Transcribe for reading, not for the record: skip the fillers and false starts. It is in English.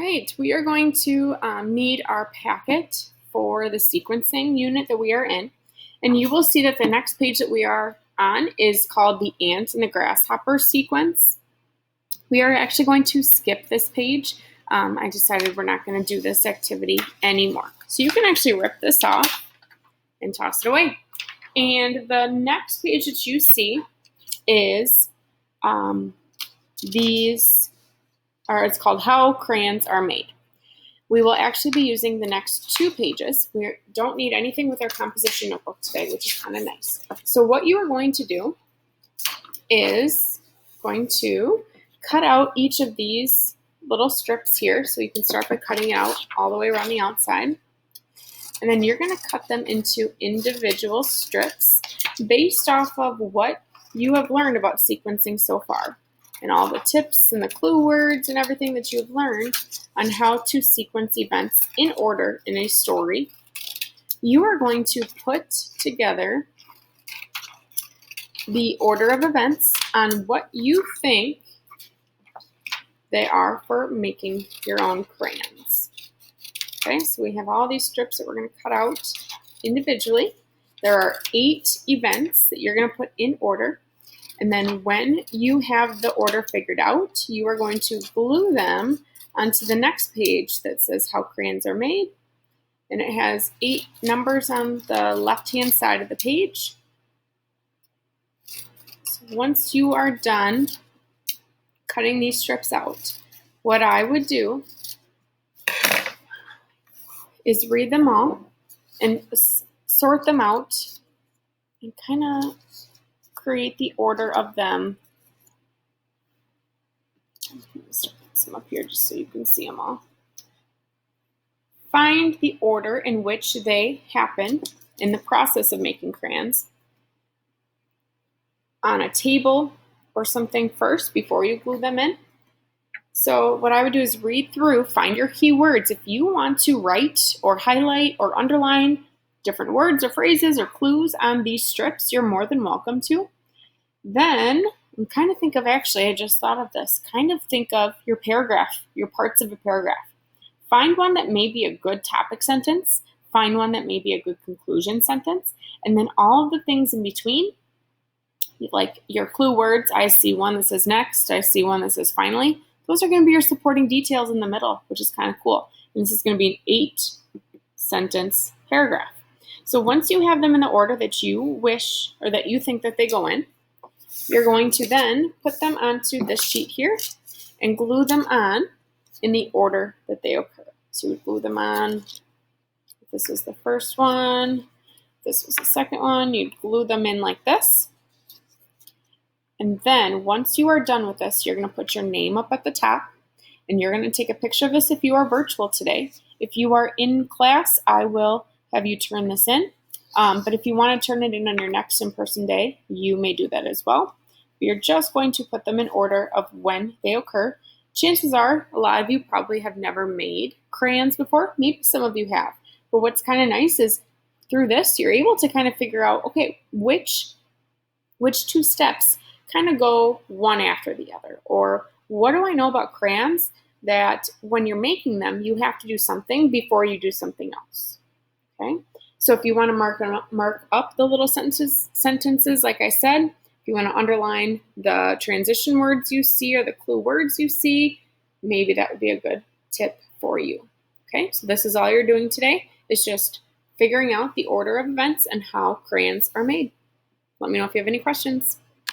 right, we are going to need our packet for the sequencing unit that we are in. And you will see that the next page that we are on is called the ant and the grasshopper sequence. We are actually going to skip this page. I decided we're not going to do this activity anymore. So you can actually rip this off and toss it away. And the next page that you see is it's called How Crayons Are Made. We will actually be using the next 2 pages. We don't need anything with our composition notebook today, which is kind of nice. So what you are going to do is going to cut out each of these little strips here. So you can start by cutting it out all the way around the outside. And then you're going to cut them into individual strips based off of what you have learned about sequencing so far, and all the tips and the clue words and everything that you have learned on how to sequence events in order in a story. You are going to put together the order of events on what you think they are for making your own crayons. Okay, so we have all these strips that we're going to cut out individually. There are 8 events that you're going to put in order. And then when you have the order figured out, you are going to glue them onto the next page that says How Crayons Are Made. And it has 8 numbers on the left-hand side of the page. So once you are done cutting these strips out, what I would do is read them all and sort them out and kind of create the order of them. I'm going to start some up here just so you can see them all. Find the order in which they happen in the process of making crayons on a table or something first before you glue them in. So what I would do is read through, find your key words. If you want to write or highlight or underline different words or phrases or clues on these strips, you're more than welcome to. Then kind of think of, actually, I just thought of this, kind of think of your paragraph, your parts of a paragraph. Find one that may be a good topic sentence, find one that may be a good conclusion sentence, and then all of the things in between, like your clue words. I see one that says next, I see one that says finally. Those are going to be your supporting details in the middle, which is kind of cool. And this is going to be an 8-sentence paragraph. So once you have them in the order that you wish or that you think that they go in, you're going to then put them onto this sheet here and glue them on in the order that they occur. So you would glue them on. If this was the first one, this was the second one, you'd glue them in like this. And then once you are done with this, you're going to put your name up at the top, and you're going to take a picture of this if you are virtual today. If you are in class, I will have you turn this in. But if you want to turn it in on your next in-person day, you may do that as well. You're just going to put them in order of when they occur. Chances are a lot of you probably have never made crayons before. Maybe some of you have. But what's kind of nice is through this, you're able to kind of figure out, okay, which 2 steps kind of go one after the other. Or what do I know about crayons that when you're making them, you have to do something before you do something else. Okay? So if you want to mark up the little sentences, like I said, if you want to underline the transition words you see or the clue words you see, maybe that would be a good tip for you. Okay, so this is all you're doing today, is just figuring out the order of events and how crayons are made. Let me know if you have any questions.